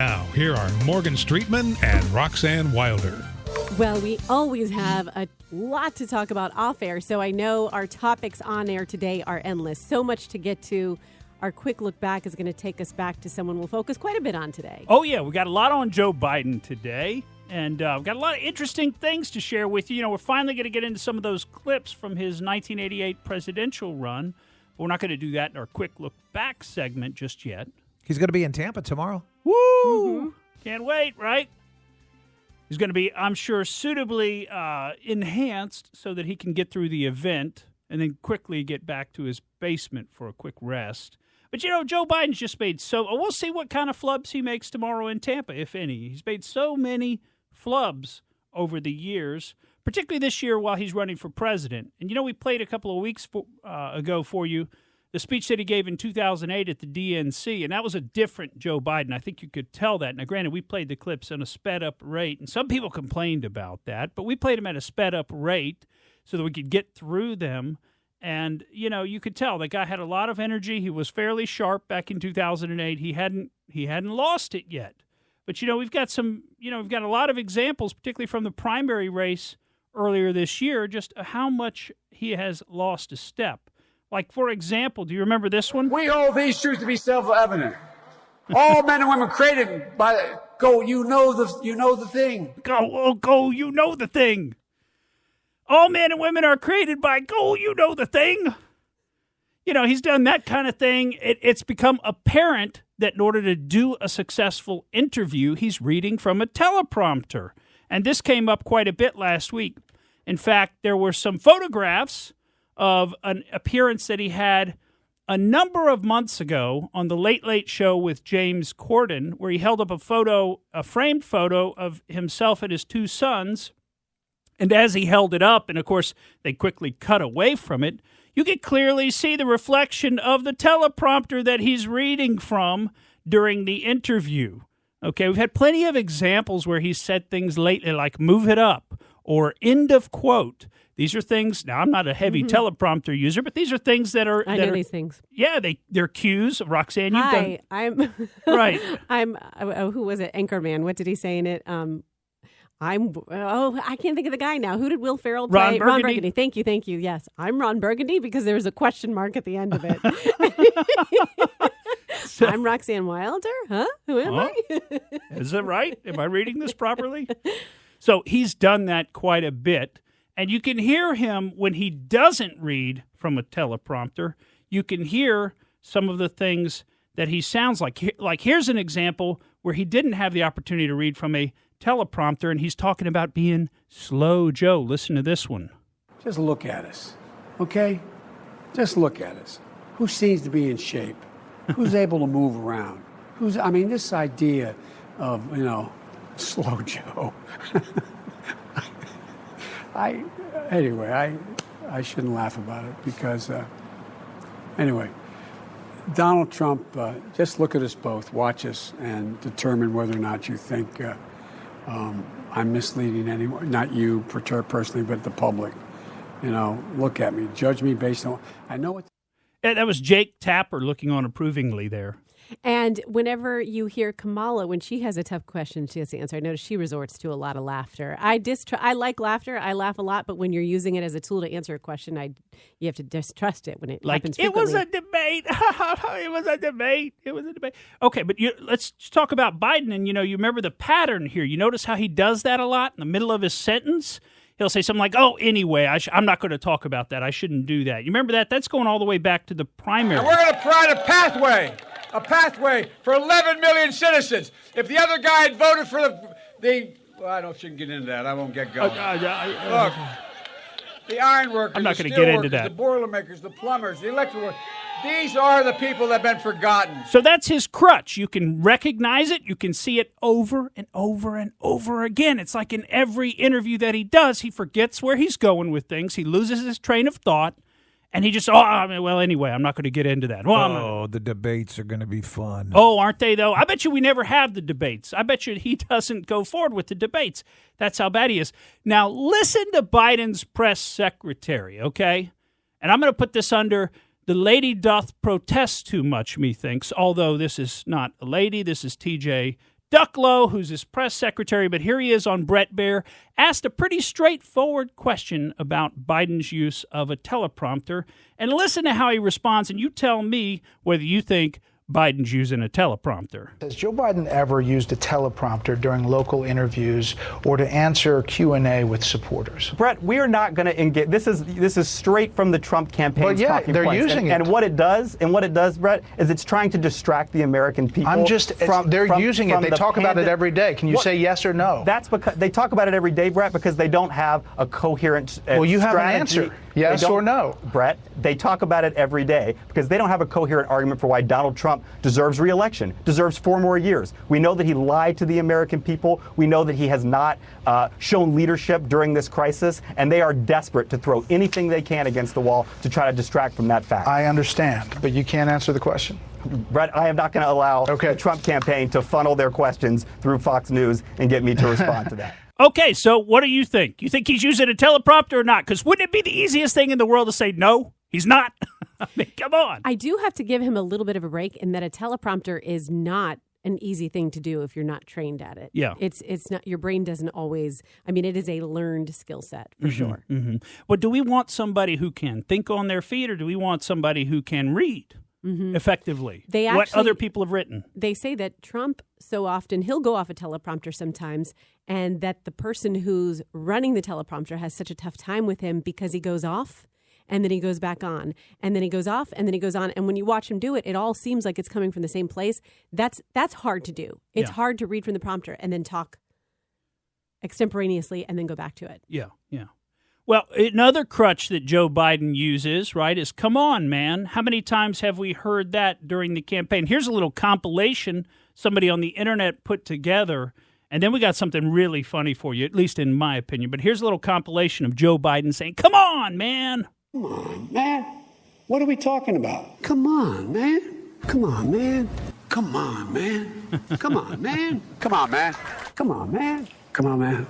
Now, here are Morgan Streetman and Roxanne Wilder. Well, we always have a lot to talk about off air, so I know our topics on air today are endless. So much to get to. Our quick look back is going to take us back to someone we'll focus quite a bit on today. Oh, yeah. We got a lot on Joe Biden today, and we've got a lot of interesting things to share with you. You know, we're finally going to get into some of those clips from his 1988 presidential run, but we're not going to do that in our quick look back segment just yet. He's going to be in Tampa tomorrow. Woo! Mm-hmm. Can't wait, right? He's going to be, I'm sure, suitably enhanced so that he can get through the event and then quickly get back to his basement for a quick rest. But, you know, Joe Biden's just made we'll see what kind of flubs he makes tomorrow in Tampa, if any. He's made so many flubs over the years, particularly this year while he's running for president. And, you know, we played a couple of weeks ago for you the speech that he gave in 2008 at the DNC, and that was a different Joe Biden. I think you could tell that. Now, granted, we played the clips on a sped-up rate, and some people complained about that, but we played them at a sped-up rate so that we could get through them. And, you know, you could tell the guy had a lot of energy. He was fairly sharp back in 2008. He hadn't lost it yet. But, you know, we've got a lot of examples, particularly from the primary race earlier this year, just how much he has lost a step. Like, for example, do you remember this one? We hold these truths to be self-evident. All men and women created by you know the thing. Go, you know the thing. All men and women are created by you know the thing. You know, he's done that kind of thing. It's become apparent that in order to do a successful interview, he's reading from a teleprompter. And this came up quite a bit last week. In fact, there were some photographs of an appearance that he had a number of months ago on the Late Late Show with James Corden, where he held up a framed photo of himself and his two sons. And as he held it up, and of course they quickly cut away from it, you could clearly see the reflection of the teleprompter that he's reading from during the interview. Okay, we've had plenty of examples where he's said things lately like "move it up" or "end of quote." These are things. Now, I'm not a heavy teleprompter user, but these are things that are. I know these things. Yeah, they're cues. Roxanne, you've done. I'm right. Who was it? Anchorman. What did he say in it? I can't think of the guy now. Who did Will Ferrell play? Ron Burgundy. Thank you. Yes, I'm Ron Burgundy because there's a question mark at the end of it. I'm Roxanne Wilder. Huh? Who am I? Is that right? Am I reading this properly? So he's done that quite a bit. And you can hear him when he doesn't read from a teleprompter. You can hear some of the things that he sounds like. Like, here's an example where he didn't have the opportunity to read from a teleprompter, and he's talking about being slow Joe. Listen to this one. Just look at us, okay? Just look at us. Who seems to be in shape? Who's able to move around? This idea of, slow Joe. I shouldn't laugh about it because, Donald Trump, just look at us both, watch us, and determine whether or not you think I'm misleading anyone, not you personally, but the public. Look at me, judge me based on, I know what. That was Jake Tapper looking on approvingly there. And whenever you hear Kamala, when she has a tough question she has to answer, I notice she resorts to a lot of laughter. I like laughter. I laugh a lot, but when you're using it as a tool to answer a question, you have to distrust it when it happens frequently. It was a debate. It was a debate. Okay, but let's talk about Biden. And, you remember the pattern here. You notice how he does that a lot in the middle of his sentence? He'll say something like, anyway, I'm not going to talk about that. I shouldn't do that. You remember that? That's going all the way back to the primary. And we're going to provide a pathway for 11 million citizens. If the other guy had voted for I shouldn't get into that. I won't get going. Look, the iron workers, I'm not going to get into that. The Boilermakers, the plumbers, the electrical workers. These are the people that have been forgotten. So that's his crutch. You can recognize it. You can see it over and over and over again. It's like in every interview that he does, he forgets where he's going with things. He loses his train of thought. And he just, anyway, I'm not going to get into that. The debates are going to be fun. Oh, aren't they, though? I bet you we never have the debates. I bet you he doesn't go forward with the debates. That's how bad he is. Now, listen to Biden's press secretary, okay? And I'm going to put this under the lady doth protest too much, methinks, although this is not a lady. This is TJ Ducklow, who's his press secretary, but here he is on Bret Baier, asked a pretty straightforward question about Biden's use of a teleprompter. And listen to how he responds, and you tell me whether you think Biden's using a teleprompter. Has Joe Biden ever used a teleprompter during local interviews or to answer Q&A with supporters? Brett, we are not going to engage. This is straight from the Trump campaign. Well, yeah, talking they're points. using it. And what it does, Brett, is it's trying to distract the American people. They're using it. They talk about it every day. Can you say yes or no? That's because they talk about it every day, Brett, because they don't have a coherent Well, you have strategy. an answer. Yes or no? Brett, they talk about it every day because they don't have a coherent argument for why Donald Trump deserves re-election, deserves 4 more years. We know that he lied to the American people. We know that he has not shown leadership during this crisis, and they are desperate to throw anything they can against the wall to try to distract from that fact. I understand, but you can't answer the question. Brett, I am not going to allow the Trump campaign to funnel their questions through Fox News and get me to respond to that. Okay, so what do you think? You think he's using a teleprompter or not? Because wouldn't it be the easiest thing in the world to say, no, he's not? I mean, come on. I do have to give him a little bit of a break in that a teleprompter is not an easy thing to do if you're not trained at it. Yeah. It's not, your brain doesn't always, I mean, it is a learned skill set for sure. Mm-hmm. But do we want somebody who can think on their feet, or do we want somebody who can read effectively what other people have written? They say that Trump so often, he'll go off a teleprompter sometimes, and that the person who's running the teleprompter has such a tough time with him because he goes off and then he goes back on, and then he goes off and then he goes on. And when you watch him do it, it all seems like it's coming from the same place. That's hard to do. It's hard to read from the prompter and then talk extemporaneously and then go back to it. Yeah. Well, another crutch that Joe Biden uses, right, is come on, man. How many times have we heard that during the campaign? Here's a little compilation somebody on the internet put together, and then we got something really funny for you, at least in my opinion. But here's a little compilation of Joe Biden saying, come on, man. Come on, man. What are we talking about? Come on, man. Come on, man. Come on, man. Come on, man. Come on, man. Come on, man. Come on, man.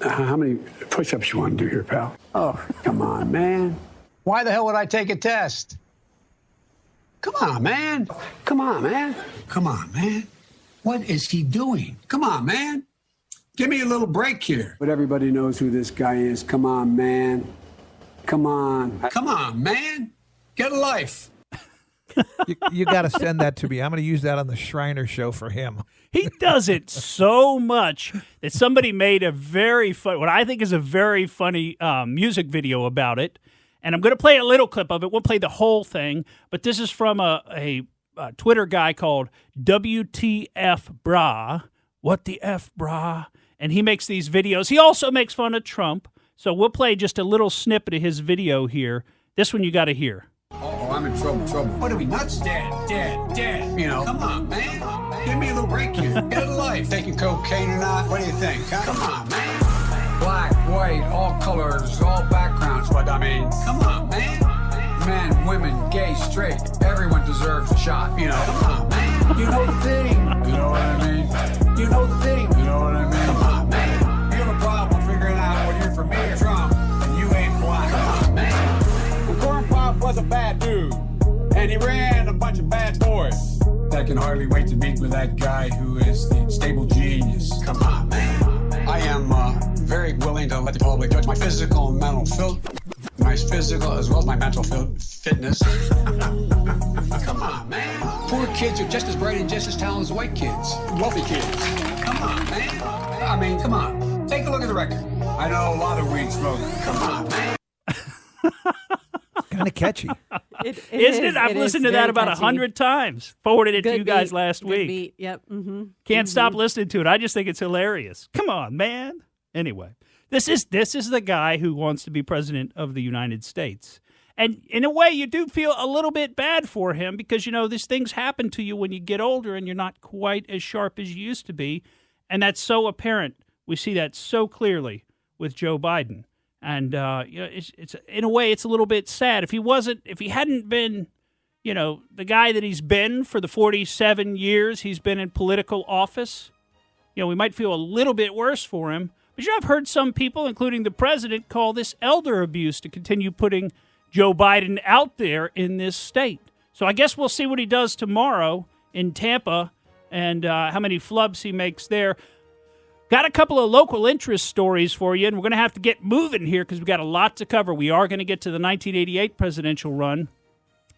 How many push-ups you want to do here, pal? Oh, come on, man. Why the hell would I take a test? Come on, man. Come on, man. Come on, man. What is he doing? Come on, man. Give me a little break here. But everybody knows who this guy is. Come on, man. Come on. Come on, man. Get a life. You got to send that to me. I'm going to use that on the Shriner show for him. He does it so much that somebody made a very what I think is a very funny music video about it. And I'm going to play a little clip of it. We'll play the whole thing. But this is from a Twitter guy called WTF Bra. What the F, brah? And he makes these videos. He also makes fun of Trump. So we'll play just a little snippet of his video here. This one you got to hear. Oh, I'm in trouble. What are we, nuts? Dead. You know. Come on, man. Give me a little break here. Get a life. Taking cocaine or not? What do you think? Huh? Come on, man. Black, white, all colors, all backgrounds. But I mean, come on, man. Men, women, gay, straight. Everyone deserves a shot. You know. Come on, man. You know the thing. You know what I mean? You know the thing. You know what I mean? Come on, man. You have a problem figuring out whether you're for me or Trump, and you ain't black. Come on, man. Corn Pop was a bad dude, and he ran a bunch of bad boys. I can hardly wait to meet with that guy who is the stable genius. Come on, man. I am very willing to let the public judge my physical and mental my physical as well as my mental fitness. Come on, man. Poor kids are just as bright and just as talented as white kids, wealthy kids. Come on, man. I mean, come on. Take a look at the record. I know a lot of weed smoking. Come on, man. Kind of catchy. Isn't it? I've listened to that about 100 times. Forwarded it to you guys beat. last Good week. Beat. Yep. Mm-hmm. Can't stop listening to it. I just think it's hilarious. Come on, man. Anyway, this is the guy who wants to be president of the United States. And in a way, you do feel a little bit bad for him because, you know, these things happen to you when you get older and you're not quite as sharp as you used to be. And that's so apparent. We see that so clearly with Joe Biden. And you know, it's in a way, it's a little bit sad. If he hadn't been, you know, the guy that he's been for the 47 years he's been in political office, you know, we might feel a little bit worse for him. But you know, I've heard some people, including the president, call this elder abuse to continue putting Joe Biden out there in this state. So I guess we'll see what he does tomorrow in Tampa and how many flubs he makes there. Got a couple of local interest stories for you, and we're going to have to get moving here because we've got a lot to cover. We are going to get to the 1988 presidential run.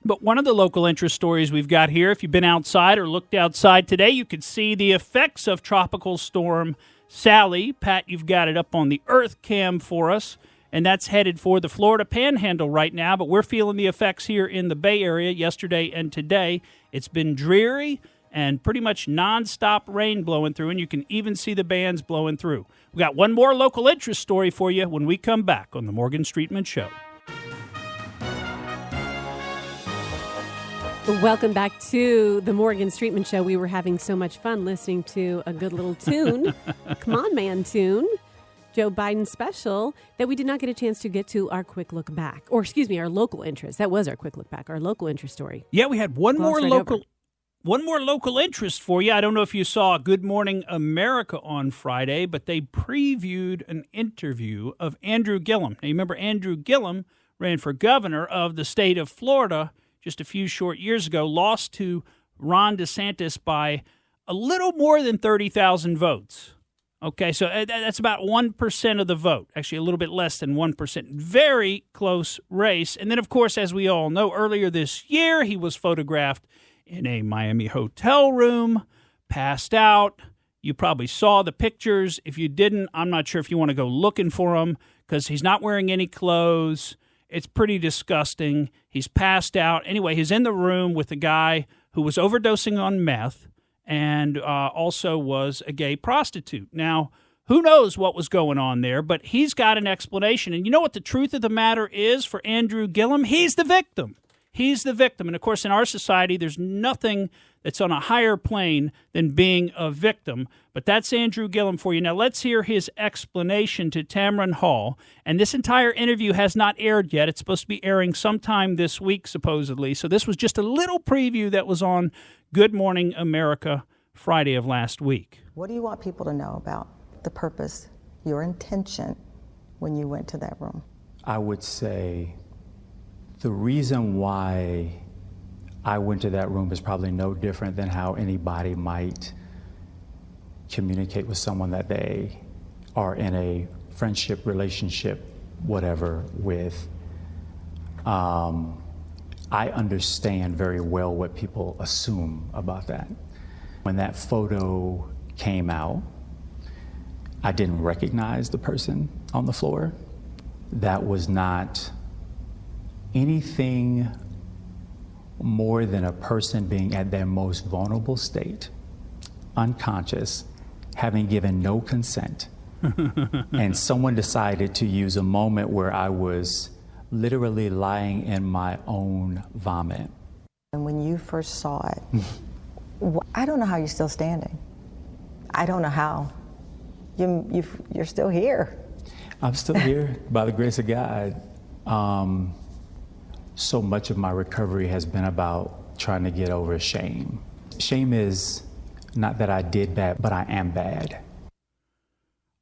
But one of the local interest stories we've got here, if you've been outside or looked outside today, you could see the effects of Tropical Storm Sally. Pat, you've got it up on the Earth Cam for us, and that's headed for the Florida Panhandle right now. But we're feeling the effects here in the Bay Area yesterday and today. It's been dreary and pretty much nonstop rain blowing through, and you can even see the bands blowing through. We got one more local interest story for you when we come back on the Morgan Streetman Show. Welcome back to the Morgan Streetman Show. We were having so much fun listening to a good little tune, Come On Man tune, Joe Biden special, that we did not get a chance to get to our quick look back. Or, excuse me, our local interest. That was our quick look back, our local interest story. Yeah, we had one more local interest for you. I don't know if you saw Good Morning America on Friday, but they previewed an interview of Andrew Gillum. Now, you remember Andrew Gillum ran for governor of the state of Florida just a few short years ago, lost to Ron DeSantis by a little more than 30,000 votes. Okay, so that's about 1% of the vote, actually a little bit less than 1%. Very close race. And then, of course, as we all know, earlier this year, he was photographed in a Miami hotel room, passed out. You probably saw the pictures. If you didn't, I'm not sure if you want to go looking for him because he's not wearing any clothes. It's pretty disgusting. He's passed out. Anyway, he's in the room with a guy who was overdosing on meth and also was a gay prostitute. Now, who knows what was going on there, but he's got an explanation. And you know what the truth of the matter is for Andrew Gillum? He's the victim. He's the victim. And, of course, in our society, there's nothing that's on a higher plane than being a victim. But that's Andrew Gillum for you. Now, let's hear his explanation to Tamron Hall. And this entire interview has not aired yet. It's supposed to be airing sometime this week, supposedly. So this was just a little preview that was on Good Morning America Friday of last week. What do you want people to know about the purpose, your intention when you went to that room? I would say the reason why I went to that room is probably no different than how anybody might communicate with someone that they are in a friendship, relationship, whatever, with. I understand very well what people assume about that. When that photo came out, I didn't recognize the person on the floor. That was not anything more than a person being at their most vulnerable state, unconscious, having given no consent, and someone decided to use a moment where I was literally lying in my own vomit. And when you first saw it, I don't know how you're still standing. I don't know how. You're still here. I'm still here by the grace of God. So much of my recovery has been about trying to get over shame. Shame is not that I did bad, but I am bad.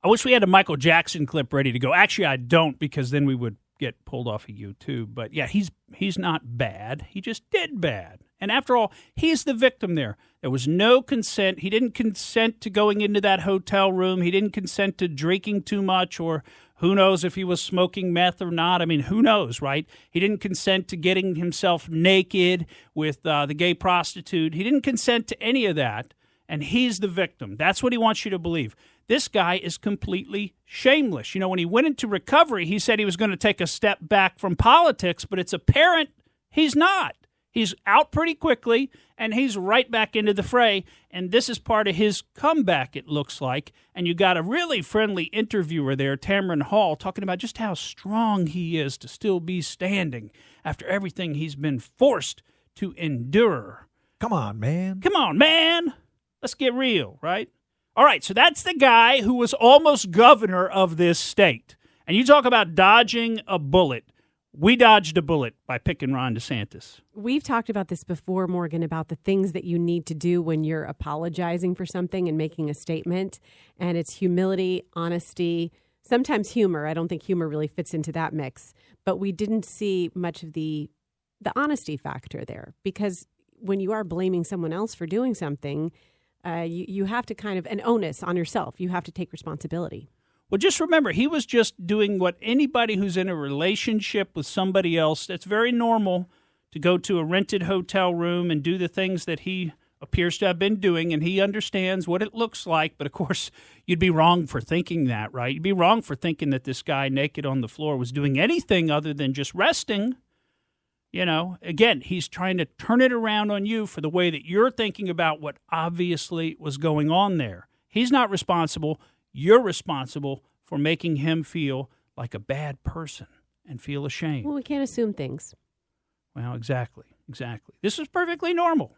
I wish we had a Michael Jackson clip ready to go. Actually, I don't, because then we would get pulled off of YouTube. But yeah, he's not bad. He just did bad. And after all, he's the victim there. There was no consent. He didn't consent to going into that hotel room. He didn't consent to drinking too much, or who knows if he was smoking meth or not. I mean, who knows, right? He didn't consent to getting himself naked with the gay prostitute. He didn't consent to any of that, and he's the victim. That's what he wants you to believe. This guy is completely shameless. You know, when he went into recovery, he said he was going to take a step back from politics, but it's apparent he's not. He's out pretty quickly, and he's right back into the fray, and this is part of his comeback, it looks like. And you got a really friendly interviewer there, Tamron Hall, talking about just how strong he is to still be standing after everything he's been forced to endure. Come on, man. Come on, man. Let's get real, right? All right, so that's the guy who was almost governor of this state. And you talk about dodging a bullet. We dodged a bullet by picking Ron DeSantis. We've talked about this before, Morgan, about the things that you need to do when you're apologizing for something and making a statement. And it's humility, honesty, sometimes humor. I don't think humor really fits into that mix. But we didn't see much of the honesty factor there, because when you are blaming someone else for doing something, you have to kind of an onus on yourself. You have to take responsibility. Well, just remember, he was just doing what anybody who's in a relationship with somebody else, that's very normal to go to a rented hotel room and do the things that he appears to have been doing, and he understands what it looks like. But, of course, you'd be wrong for thinking that, right? You'd be wrong for thinking that this guy naked on the floor was doing anything other than just resting. You know, again, he's trying to turn it around on you for the way that you're thinking about what obviously was going on there. He's not responsible. You're responsible for making him feel like a bad person and feel ashamed. Well, we can't assume things. Well, exactly. This was perfectly normal.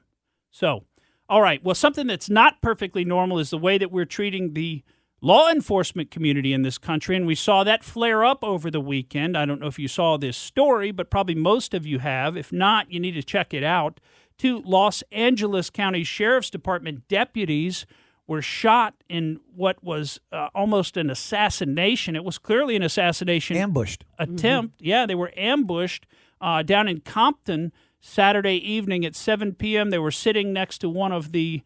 So, all right. Well, something that's not perfectly normal is the way that we're treating the law enforcement community in this country, and we saw that flare up over the weekend. I don't know if you saw this story, but probably most of you have. If not, you need to check it out. 2 Los Angeles County Sheriff's Department deputies were shot in what was almost an assassination. It was clearly an assassination Ambushed. attempt. Mm-hmm. Yeah, they were ambushed down in Compton Saturday evening at 7 p.m. They were sitting next to one of the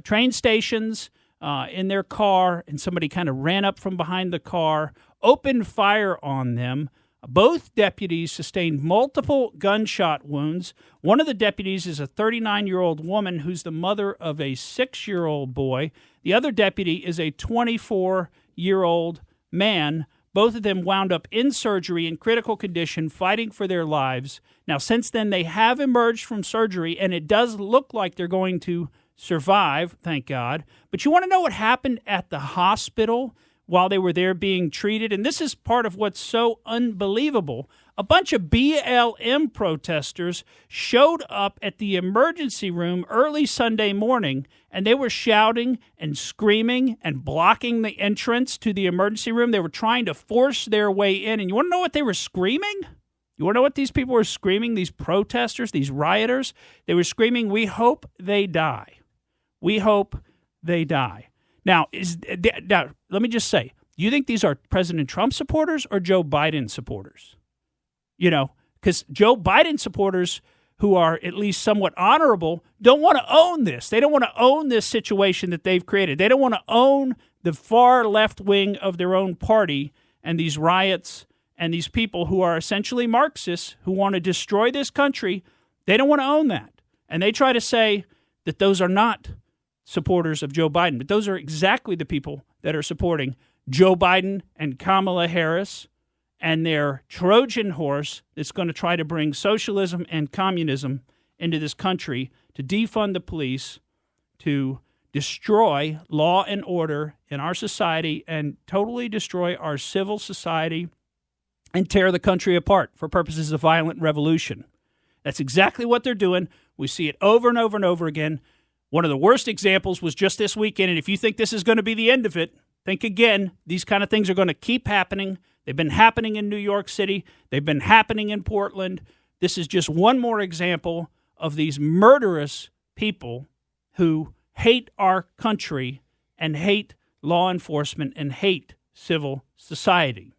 train stations in their car, and somebody kind of ran up from behind the car, opened fire on them. Both deputies sustained multiple gunshot wounds. One of the deputies is a 39-year-old woman who's the mother of a 6-year-old boy. The other deputy is a 24-year-old man. Both of them wound up in surgery in critical condition, fighting for their lives. Now, since then, they have emerged from surgery, and it does look like they're going to survive, thank God. But you want to know what happened at the hospital while they were there being treated? And this is part of what's so unbelievable. A bunch of BLM protesters showed up at the emergency room early Sunday morning, and they were shouting and screaming and blocking the entrance to the emergency room. They were trying to force their way in. And you want to know what they were screaming? You want to know what these people were screaming, these protesters, these rioters? They were screaming, "We hope they die. We hope they die." Now, let me just say, you think these are President Trump supporters or Joe Biden supporters? You know, because Joe Biden supporters who are at least somewhat honorable don't want to own this. They don't want to own this situation that they've created. They don't want to own the far left wing of their own party and these riots and these people who are essentially Marxists who want to destroy this country. They don't want to own that. And they try to say that those are not supporters of Joe Biden. But those are exactly the people that are supporting Joe Biden and Kamala Harris and their Trojan horse that's going to try to bring socialism and communism into this country, to defund the police, to destroy law and order in our society and totally destroy our civil society and tear the country apart for purposes of violent revolution. That's exactly what they're doing. We see it over and over and over again. One of the worst examples was just this weekend, and if you think this is going to be the end of it, think again. These kind of things are going to keep happening. They've been happening in New York City. They've been happening in Portland. This is just one more example of these murderous people who hate our country and hate law enforcement and hate civil society.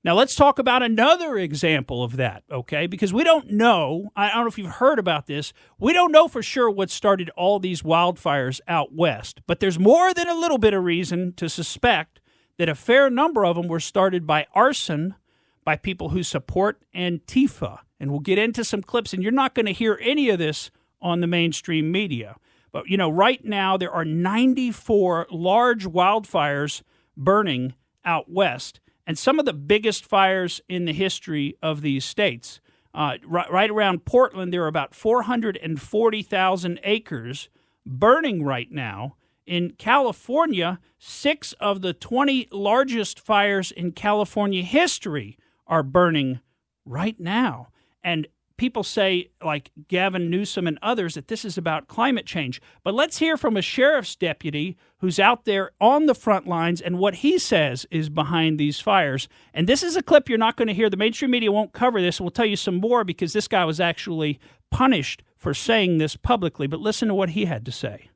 Now, let's talk about another example of that, okay? Because we don't know. I don't know if you've heard about this. We don't know for sure what started all these wildfires out west. But there's more than a little bit of reason to suspect that a fair number of them were started by arson, by people who support Antifa. And we'll get into some clips, and you're not going to hear any of this on the mainstream media. But, you know, right now there are 94 large wildfires burning out west. And some of the biggest fires in the history of these states. Right around Portland, there are about 440,000 acres burning right now. In California, 6 of the 20 largest fires in California history are burning right now. And people say, like Gavin Newsom and others, that this is about climate change. But let's hear from a sheriff's deputy who's out there on the front lines and what he says is behind these fires. And this is a clip you're not going to hear. The mainstream media won't cover this. We'll tell you some more because this guy was actually punished for saying this publicly. But listen to what he had to say.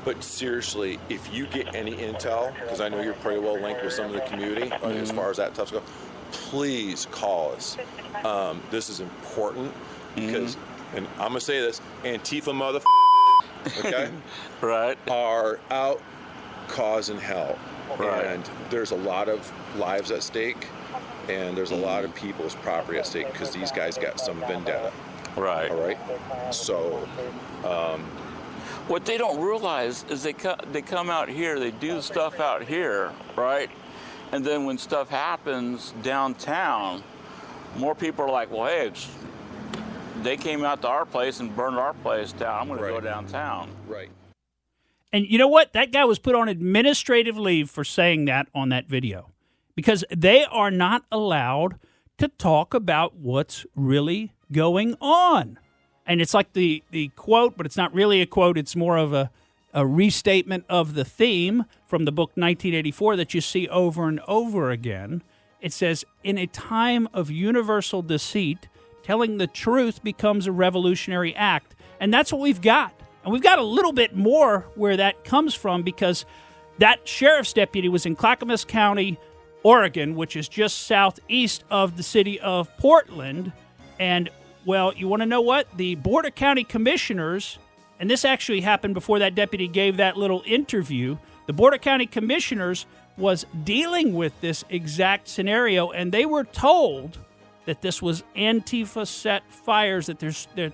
But seriously, if you get any intel, because I know you're pretty well linked with some of the community as far as that stuff goes, please call us. This is important because and I'm gonna say this, Antifa mother, okay, right, are out causing hell, right. And there's a lot of lives at stake, and there's a lot of people's property at stake because these guys got some vendetta. Right. All right. So, what they don't realize is they come out here, they do stuff out here, right? And then when stuff happens downtown, more people are like, well, hey, they came out to our place and burned our place down. I'm going to go downtown. Right. And you know what? That guy was put on administrative leave for saying that on that video because they are not allowed to talk about what's really going on. And it's like the quote, but it's not really a quote. It's more of a restatement of the theme from the book 1984 that you see over and over again. It says, in a time of universal deceit, telling the truth becomes a revolutionary act. And that's what we've got. And we've got a little bit more where that comes from because that sheriff's deputy was in Clackamas County, Oregon, which is just southeast of the city of Portland. And, well, you want to know what? The Board of County Commissioners, and this actually happened before that deputy gave that little interview, the Board of County Commissioners was dealing with this exact scenario, and they were told that this was Antifa set fires, that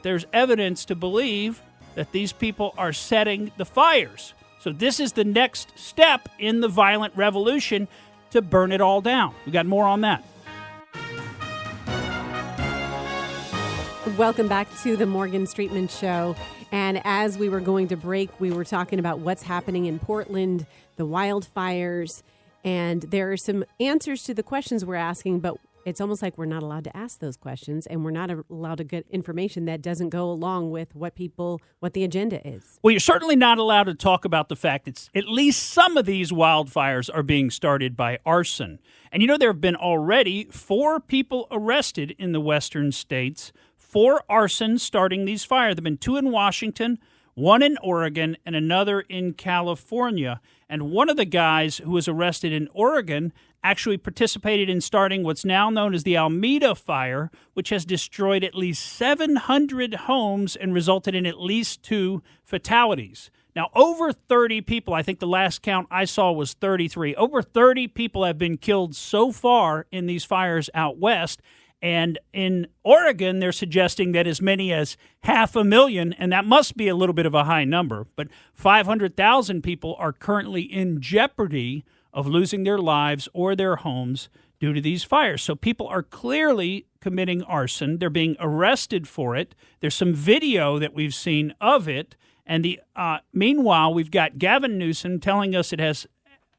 there's evidence to believe that these people are setting the fires. So this is the next step in the violent revolution to burn it all down. We got more on that. Welcome back to the Morgan Streetman Show. And as we were going to break, we were talking about what's happening in Portland, the wildfires, and there are some answers to the questions we're asking, but it's almost like we're not allowed to ask those questions, and we're not allowed to get information that doesn't go along with what the agenda is. Well, you're certainly not allowed to talk about the fact that at least some of these wildfires are being started by arson. And you know, there have been already 4 people arrested in the western states for arson starting these fires. There have been 2 in Washington, 1 in Oregon, and another in California. And one of the guys who was arrested in Oregon actually participated in starting what's now known as the Alameda Fire, which has destroyed at least 700 homes and resulted in at least 2 fatalities. Now, over 30 people, I think the last count I saw was 33, over 30 people have been killed so far in these fires out west. And in Oregon, they're suggesting that as many as 500,000, and that must be a little bit of a high number, but 500,000 people are currently in jeopardy of losing their lives or their homes due to these fires. So people are clearly committing arson. They're being arrested for it. There's some video that we've seen of it. And meanwhile, we've got Gavin Newsom telling us it has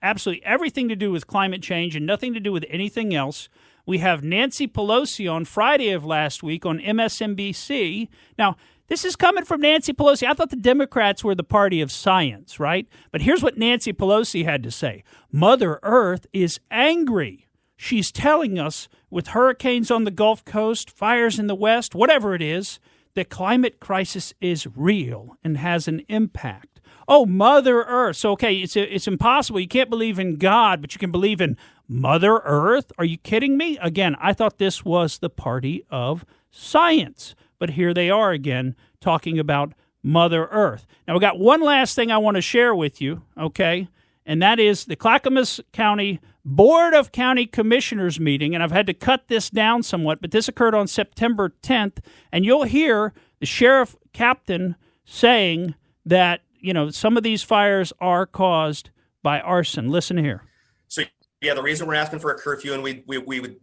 absolutely everything to do with climate change and nothing to do with anything else. We have Nancy Pelosi on Friday of last week on MSNBC. Now, this is coming from Nancy Pelosi. I thought the Democrats were the party of science, right? But here's what Nancy Pelosi had to say. Mother Earth is angry. She's telling us with hurricanes on the Gulf Coast, fires in the West, whatever it is, the climate crisis is real and has an impact. Oh, Mother Earth. So, okay, it's impossible. You can't believe in God, but you can believe in Mother Earth? Are you kidding me? Again, I thought this was the party of science. But here they are again talking about Mother Earth. Now, we got one last thing I want to share with you, okay? And that is the Clackamas County Board of County Commissioners meeting. And I've had to cut this down somewhat, but this occurred on September 10th. And you'll hear the sheriff captain saying that, you know, some of these fires are caused by arson. Listen here. So, yeah, the reason we're asking for a curfew, and we would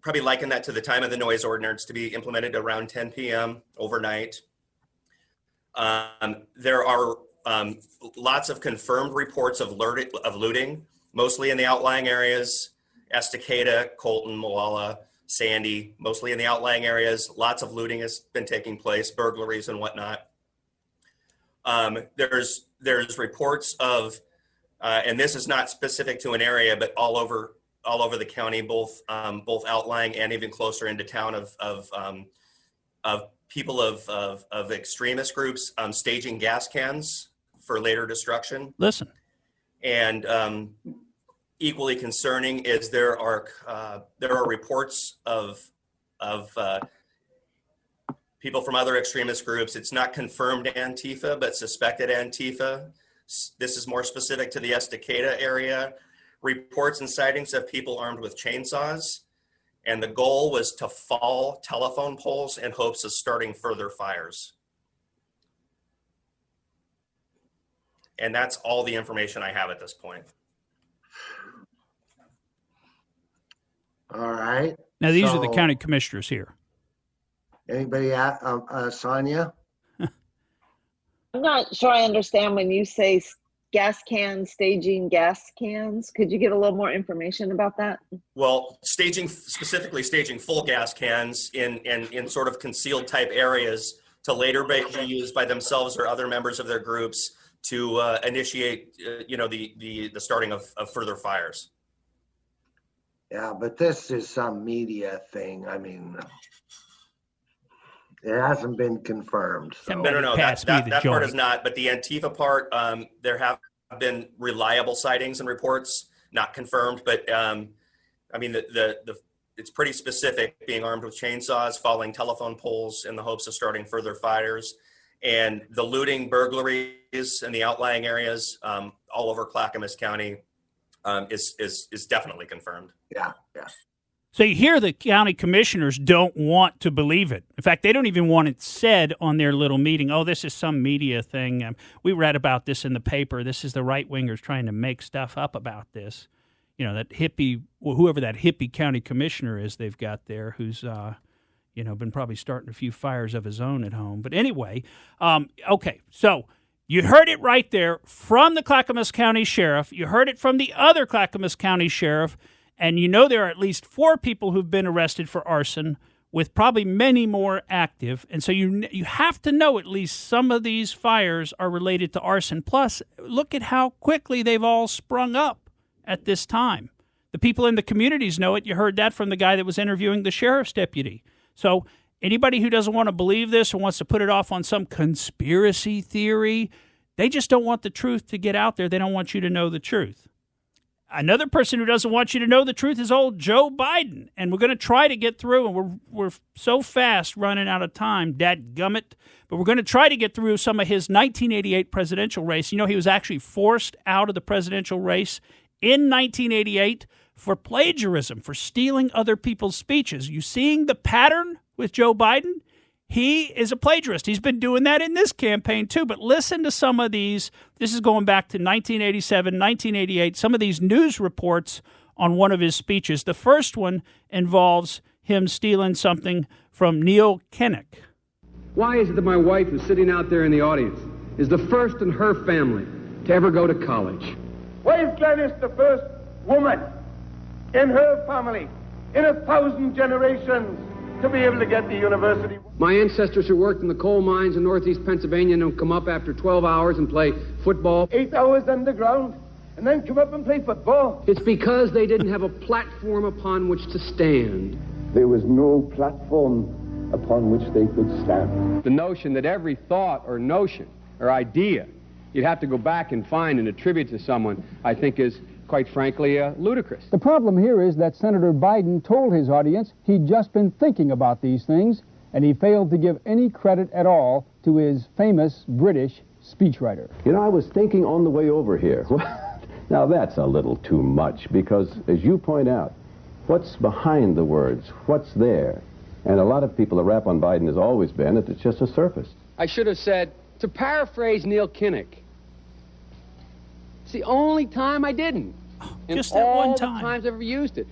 probably liken that to the time of the noise ordinance to be implemented around 10 p.m. overnight. There are lots of confirmed reports of looting, mostly in the outlying areas, Estacada, Colton, Moala, Sandy, mostly in the outlying areas. Lots of looting has been taking place, burglaries and whatnot. There's reports of, and this is not specific to an area, but all over the county, both outlying and even closer into town, of people of extremist groups staging gas cans for later destruction. Listen, and equally concerning is there are reports of people from other extremist groups. It's not confirmed Antifa, but suspected Antifa. This is more specific to the Estacada area. Reports and sightings of people armed with chainsaws. And the goal was to fall telephone poles in hopes of starting further fires. And that's all the information I have at this point. All right. Now, these are the county commissioners here. Anybody, Sonia? I'm not sure I understand when you say gas cans, staging gas cans. Could you get a little more information about that? Well, specifically staging full gas cans in sort of concealed type areas to later be used by themselves or other members of their groups to initiate, the starting of further fires. Yeah, but this is some media thing. I mean, it hasn't been confirmed. So. No. That part is not. But the Antifa part, there have been reliable sightings and reports, not confirmed. But I mean, it's pretty specific. Being armed with chainsaws, falling telephone poles in the hopes of starting further fires, and the looting, burglaries in the outlying areas all over Clackamas County is definitely confirmed. Yeah. So you hear the county commissioners don't want to believe it. In fact, they don't even want it said on their little meeting. Oh, this is some media thing. We read about this in the paper. This is the right-wingers trying to make stuff up about this. That hippie, whoever that hippie county commissioner is they've got there who's, been probably starting a few fires of his own at home. But anyway, okay, so you heard it right there from the Clackamas County Sheriff. You heard it from the other Clackamas County Sheriff. And there are at least 4 people who've been arrested for arson, with probably many more active. And so you have to know at least some of these fires are related to arson. Plus, look at how quickly they've all sprung up at this time. The people in the communities know it. You heard that from the guy that was interviewing the sheriff's deputy. So anybody who doesn't want to believe this or wants to put it off on some conspiracy theory, they just don't want the truth to get out there. They don't want you to know the truth. Another person who doesn't want you to know the truth is old Joe Biden. And we're going to try to get through, and we're so fast running out of time, dadgummit. But we're going to try to get through some of his 1988 presidential race. He was actually forced out of the presidential race in 1988 for plagiarism, for stealing other people's speeches. You seeing the pattern with Joe Biden? He is a plagiarist. He's been doing that in this campaign, too. But listen to some of these. This is going back to 1987, 1988, some of these news reports on one of his speeches. The first one involves him stealing something from Neil Kinnock. Why is it that my wife, who's sitting out there in the audience, is the first in her family to ever go to college? Why is Gladys the first woman in her family in 1,000 generations to be able to get the university? My ancestors who worked in the coal mines in northeast Pennsylvania don't come up after 12 hours and play football. 8 hours underground and then come up and play football. It's because they didn't have a platform upon which to stand. There was no platform upon which they could stand. The notion that every thought or notion or idea you'd have to go back and find and attribute to someone, I think is, quite frankly, ludicrous. The problem here is that Senator Biden told his audience he'd just been thinking about these things, and he failed to give any credit at all to his famous British speechwriter. I was thinking on the way over here. Now that's a little too much, because as you point out, what's behind the words? What's there? And a lot of people, the rap on Biden has always been that it's just a surface. I should have said, to paraphrase Neil Kinnock, it's the only time I didn't. Just that one time. All the times I've ever used it.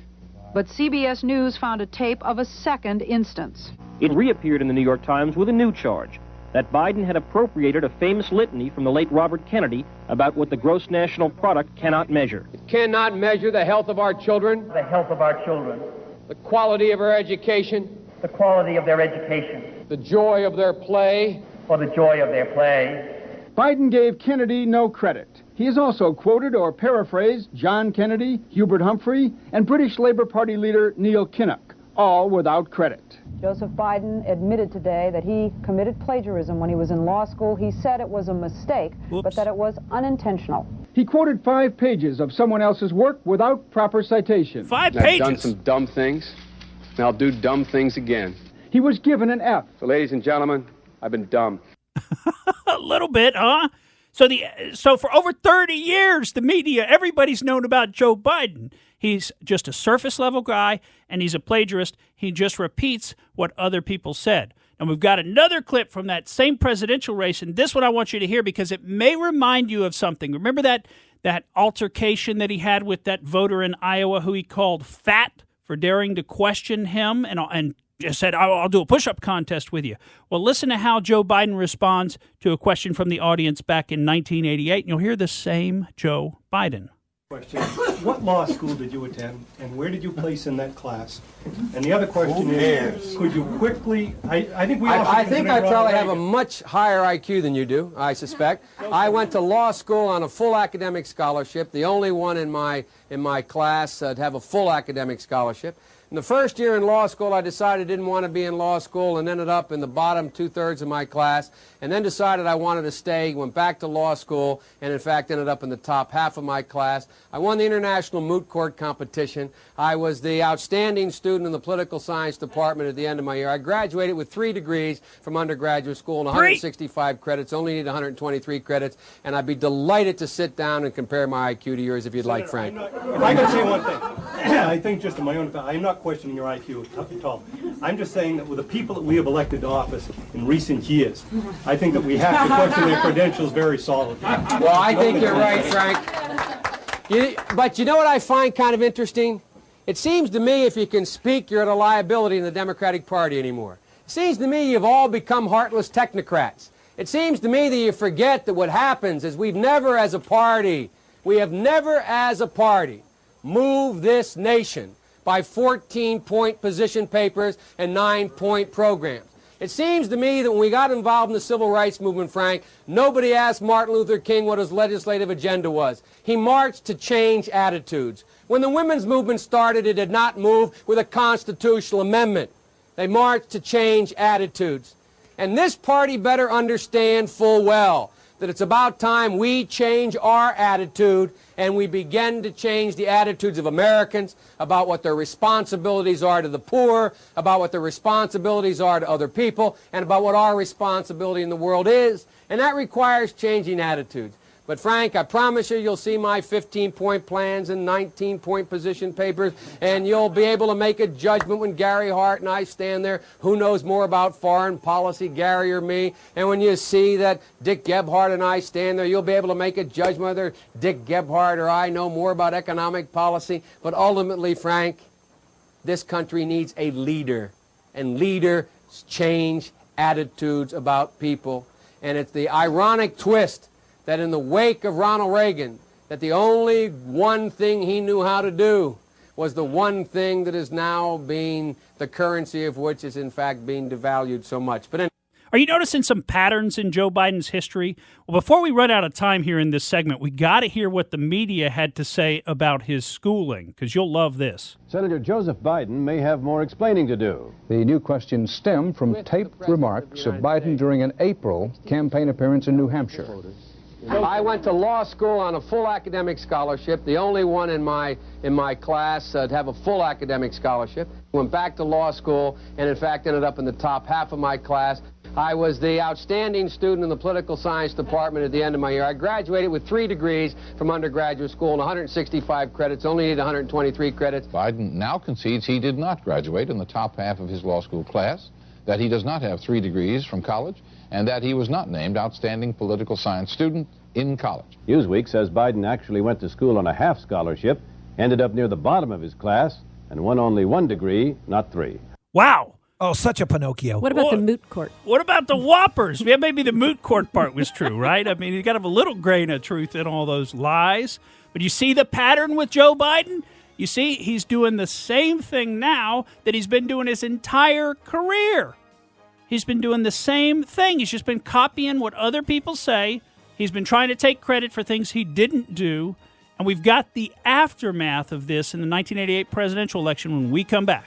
But CBS News found a tape of a second instance. It reappeared in the New York Times with a new charge, that Biden had appropriated a famous litany from the late Robert Kennedy about what the gross national product cannot measure. It cannot measure the health of our children. The health of our children. The quality of our education. The quality of their education. The joy of their play. Or the joy of their play. Biden gave Kennedy no credit. He has also quoted or paraphrased John Kennedy, Hubert Humphrey, and British Labour Party leader Neil Kinnock, all without credit. Joseph Biden admitted today that he committed plagiarism when he was in law school. He said it was a mistake, but that it was unintentional. He quoted 5 pages of someone else's work without proper citation. 5 pages? I've done some dumb things, and I'll do dumb things again. He was given an F. So, ladies and gentlemen, I've been dumb. A little bit, huh? So for over 30 years, the media, everybody's known about Joe Biden. He's just a surface level guy, and he's a plagiarist. He just repeats what other people said. And we've got another clip from that same presidential race, and this one I want you to hear because it may remind you of something. Remember that altercation that he had with that voter in Iowa who he called fat for daring to question him and just said, I'll do a push-up contest with you. Well, listen to how Joe Biden responds to a question from the audience back in 1988, and you'll hear the same Joe Biden. Question. What law school did you attend, and where did you place in that class? And the other question is, could you quickly, I think I probably have a much higher IQ than you do, I suspect. I went to law school on a full academic scholarship, the only one in my class to have a full academic scholarship. In the first year in law school, I decided I didn't want to be in law school and ended up in the bottom two-thirds of my class, and then decided I wanted to stay, went back to law school, and in fact ended up in the top half of my class. I won the International Moot Court competition. I was the outstanding student in the political science department at the end of my year. I graduated with 3 degrees from undergraduate school and 165 credits, only need 123 credits, and I'd be delighted to sit down and compare my IQ to yours if you'd like, Frank. If I can say one thing, I think just in my own, I'm not questioning your IQ at all. I'm just saying that with the people that we have elected to office in recent years, I think that we have to question their credentials very solidly. Well, I think you're right, Frank. But you know what I find kind of interesting? It seems to me if you can speak, you're at a liability in the Democratic Party anymore. It seems to me you've all become heartless technocrats. It seems to me that you forget that what happens is we have never as a party moved this nation by 14-point position papers and 9-point programs. It seems to me that when we got involved in the civil rights movement, Frank, nobody asked Martin Luther King what his legislative agenda was. He marched to change attitudes. When the women's movement started, it did not move with a constitutional amendment. They marched to change attitudes. And this party better understand full well that it's about time we change our attitude and we begin to change the attitudes of Americans about what their responsibilities are to the poor, about what their responsibilities are to other people, and about what our responsibility in the world is. And that requires changing attitudes. But Frank, I promise you, you'll see my 15-point plans and 19-point position papers, and you'll be able to make a judgment when Gary Hart and I stand there. Who knows more about foreign policy, Gary or me? And when you see that Dick Gebhardt and I stand there, you'll be able to make a judgment whether Dick Gebhardt or I know more about economic policy. But ultimately, Frank, this country needs a leader, and leaders change attitudes about people. And it's the ironic twist that in the wake of Ronald Reagan, that the only one thing he knew how to do was the one thing that is now being the currency of which is in fact being devalued so much. But are you noticing some patterns in Joe Biden's history? Well, before we run out of time here in this segment, we got to hear what the media had to say about his schooling, because you'll love this. Senator Joseph Biden may have more explaining to do. The new questions stem from taped remarks of Biden during an April campaign appearance in New Hampshire. I went to law school on a full academic scholarship, the only one in my class to have a full academic scholarship. Went back to law school and in fact ended up in the top half of my class. I was the outstanding student in the political science department at the end of my year. I graduated with 3 degrees from undergraduate school and 165 credits, only needed 123 credits. Biden now concedes he did not graduate in the top half of his law school class, that he does not have 3 degrees from college, and that he was not named outstanding political science student in college. Newsweek says Biden actually went to school on a half scholarship, ended up near the bottom of his class, and won only 1 degree, not 3. Wow. Oh, such a Pinocchio. What about the moot court? What about the whoppers? Yeah, maybe the moot court part was true, right? I mean, you got to have a little grain of truth in all those lies. But you see the pattern with Joe Biden? You see, he's doing the same thing now that he's been doing his entire career. He's been doing the same thing. He's just been copying what other people say. He's been trying to take credit for things he didn't do. And we've got the aftermath of this in the 1988 presidential election when we come back.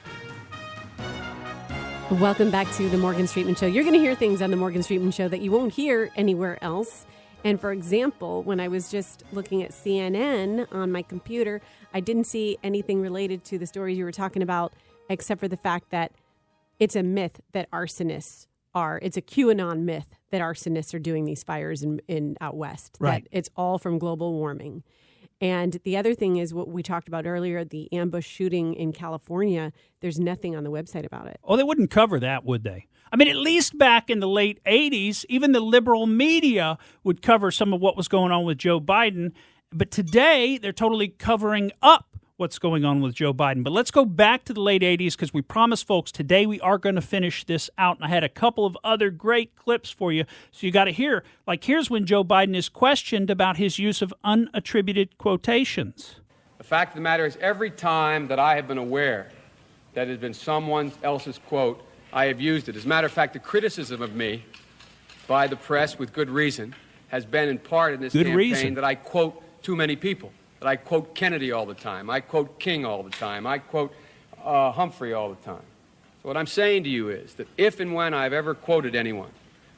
Welcome back to the Morgan Streetman Show. You're going to hear things on the Morgan Streetman Show that you won't hear anywhere else. And for example, when I was just looking at CNN on my computer, I didn't see anything related to the story you were talking about, except for the fact that it's a myth that arsonists are. It's a QAnon myth that arsonists are doing these fires in out west. Right. That it's all from global warming. And the other thing is what we talked about earlier, the ambush shooting in California. There's nothing on the website about it. Oh, they wouldn't cover that, would they? I mean, at least back in the late 80s, even the liberal media would cover some of what was going on with Joe Biden. But today, they're totally covering up what's going on with Joe Biden. But let's go back to the late 80s because we promised folks today we are going to finish this out. And I had a couple of other great clips for you. So you got to hear. Like, here's when Joe Biden is questioned about his use of unattributed quotations. The fact of the matter is, every time that I have been aware that it has been someone else's quote, I have used it. As a matter of fact, the criticism of me by the press, with good reason, has been in part in this campaign that I quote too many people. That I quote Kennedy all the time. I quote King all the time. I quote Humphrey all the time. So what I'm saying to you is that if and when I've ever quoted anyone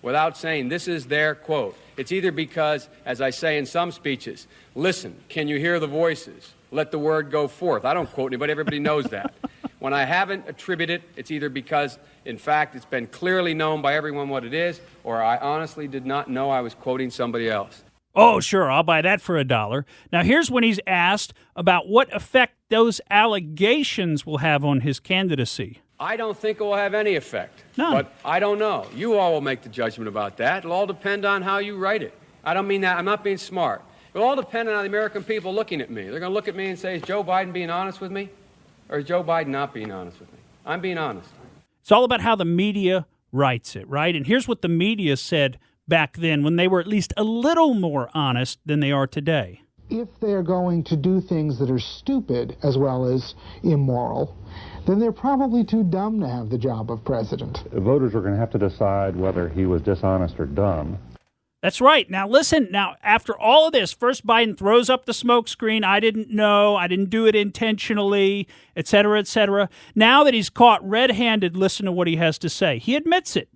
without saying this is their quote, it's either because, as I say in some speeches, listen, can you hear the voices? Let the word go forth. I don't quote anybody. Everybody knows that. When I haven't attributed, it's either because, in fact, it's been clearly known by everyone what it is, or I honestly did not know I was quoting somebody else. Oh, sure, I'll buy that for $1. Now, here's when he's asked about what effect those allegations will have on his candidacy. I don't think it will have any effect. None. But I don't know. You all will make the judgment about that. It'll all depend on how you write it. I don't mean that. I'm not being smart. It'll all depend on the American people looking at me. They're going to look at me and say, is Joe Biden being honest with me? Or is Joe Biden not being honest with me? I'm being honest. It's all about how the media writes it, right? And here's what the media said back then when they were at least a little more honest than they are today. If they're going to do things that are stupid as well as immoral, then they're probably too dumb to have the job of president. Voters are going to have to decide whether he was dishonest or dumb. That's right. Now, listen. Now, after all of this, first Biden throws up the smoke screen. I didn't know. I didn't do it intentionally, et cetera, et cetera. Now that he's caught red-handed, listen to what he has to say. He admits it.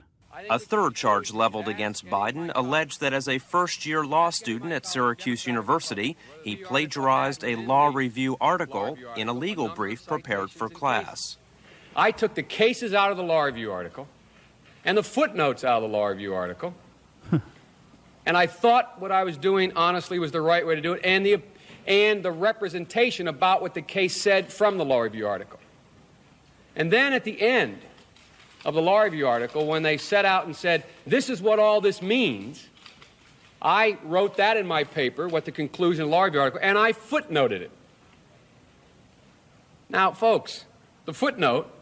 A third charge leveled against Biden alleged that as a first-year law student at Syracuse University, he plagiarized a law review article in a legal brief prepared for class. I took the cases out of the law review article and the footnotes out of the law review article, and I thought what I was doing honestly was the right way to do it, and the representation about what the case said from the law review article. And then at the end of the law review article, when they set out and said, this is what all this means, I wrote that in my paper, what the conclusion of the law review article, and I footnoted it. Now, folks, the footnote,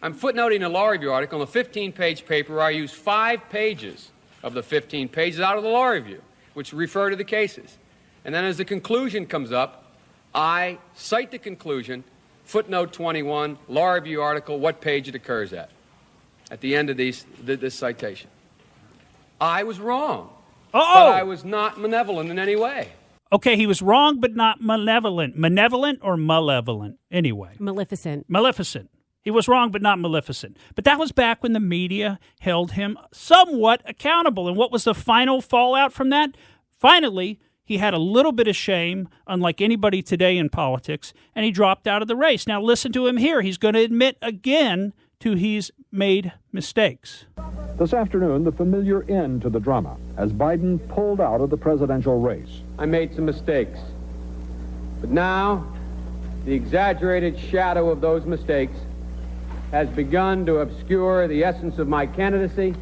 I'm footnoting a law review article in a 15-page paper where I use 5 pages of the 15 pages out of the law review, which refer to the cases. And then as the conclusion comes up, I cite the conclusion, footnote 21, law review article, what page it occurs at the end of this citation. I was wrong. But I was not malevolent in any way. Okay, he was wrong, but not malevolent. Malevolent or malevolent? Anyway. Maleficent. Maleficent. He was wrong, but not maleficent. But that was back when the media held him somewhat accountable. And what was the final fallout from that? Finally, he had a little bit of shame, unlike anybody today in politics, and he dropped out of the race. Now listen to him here. He's going to admit again to he's made mistakes. This afternoon, the familiar end to the drama as Biden pulled out of the presidential race. I made some mistakes. But now, the exaggerated shadow of those mistakes has begun to obscure the essence of my candidacy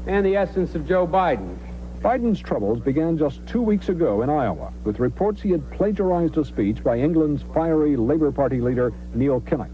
and the essence of Joe Biden. Biden's troubles began just 2 weeks ago in Iowa with reports he had plagiarized a speech by England's fiery Labour Party leader Neil Kinnock.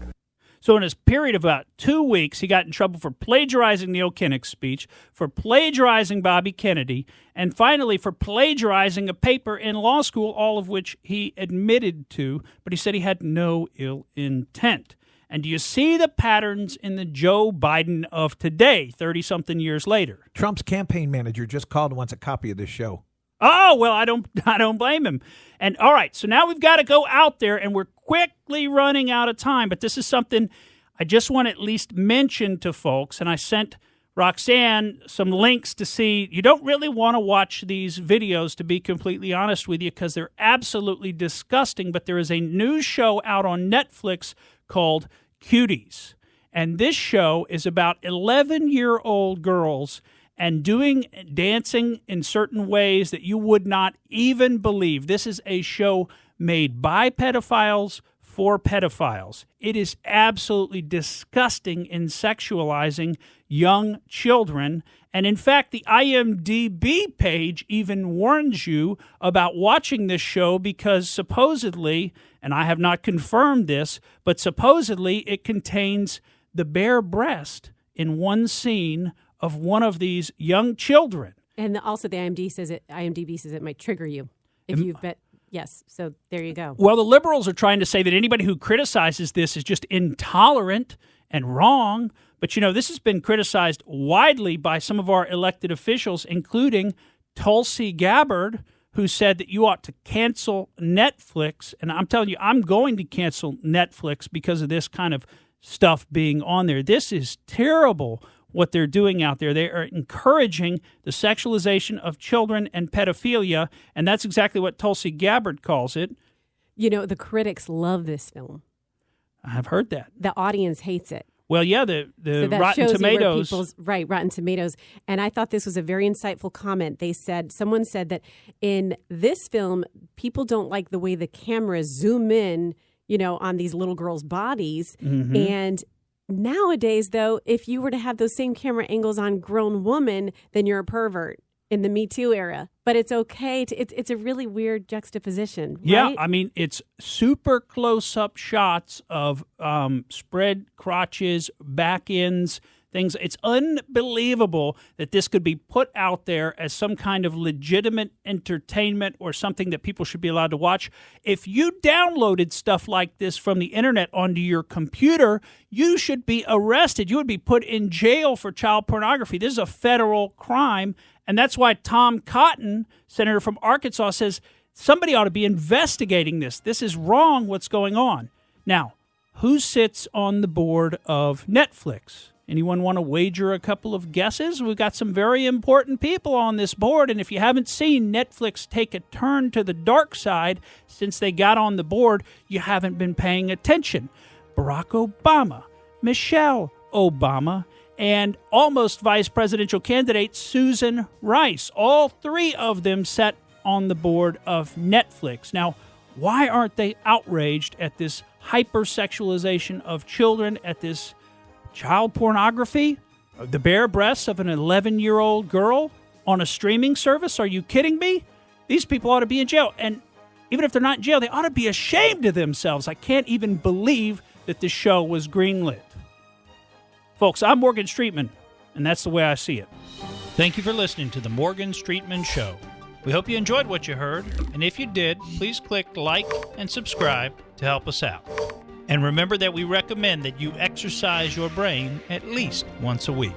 So in his period of about 2 weeks, he got in trouble for plagiarizing Neil Kinnock's speech, for plagiarizing Bobby Kennedy, and finally for plagiarizing a paper in law school, all of which he admitted to, but he said he had no ill intent. And do you see the patterns in the Joe Biden of today, 30-something years later? Trump's campaign manager just called and wants a copy of this show. Oh, well, I don't blame him. And all right, so now we've got to go out there, and we're quickly running out of time. But this is something I just want to at least mention to folks. And I sent Roxanne some links to see. You don't really want to watch these videos, to be completely honest with you, because they're absolutely disgusting. But there is a new show out on Netflix called Cuties. And this show is about 11-year-old girls and dancing in certain ways that you would not even believe. This is a show made by pedophiles for pedophiles. It is absolutely disgusting in sexualizing young children. And in fact, the IMDb page even warns you about watching this show because supposedly, and I have not confirmed this, but supposedly it contains the bare breast in one scene of one of these young children. And also the IMDb says it might trigger you if you've bet. Yes, so there you go. Well, the liberals are trying to say that anybody who criticizes this is just intolerant and wrong. But, this has been criticized widely by some of our elected officials, including Tulsi Gabbard, who said that you ought to cancel Netflix. And I'm telling you, I'm going to cancel Netflix because of this kind of stuff being on there. This is terrible what they're doing out there. They are encouraging the sexualization of children and pedophilia, and that's exactly what Tulsi Gabbard calls it. The critics love this film. I have heard that. The audience hates it. Well, yeah, the so that Rotten shows Tomatoes. You where Rotten Tomatoes. And I thought this was a very insightful comment. Someone said that in this film, people don't like the way the cameras zoom in, on these little girls' bodies. Mm-hmm. And nowadays, though, if you were to have those same camera angles on grown women, then you're a pervert in the Me Too era. But it's okay. It's a really weird juxtaposition, right? Yeah, I mean, it's super close-up shots of spread crotches, back ends, things. It's unbelievable that this could be put out there as some kind of legitimate entertainment or something that people should be allowed to watch. If you downloaded stuff like this from the internet onto your computer, you should be arrested. You would be put in jail for child pornography. This is a federal crime, and that's why Tom Cotton, senator from Arkansas, says somebody ought to be investigating this. This is wrong what's going on. Now, who sits on the board of Netflix? Anyone want to wager a couple of guesses? We've got some very important people on this board, and if you haven't seen Netflix take a turn to the dark side since they got on the board, you haven't been paying attention. Barack Obama, Michelle Obama, and almost vice presidential candidate Susan Rice. All three of them sat on the board of Netflix. Now, why aren't they outraged at this hypersexualization of children, at this child pornography, the bare breasts of an 11-year-old girl on a streaming service? Are you kidding me? These people ought to be in jail. And even if they're not in jail, they ought to be ashamed of themselves. I can't even believe that this show was greenlit. Folks, I'm Morgan Streetman, and that's the way I see it. Thank you for listening to the Morgan Streetman Show. We hope you enjoyed what you heard, and if you did, please click like and subscribe to help us out. And remember that we recommend that you exercise your brain at least once a week.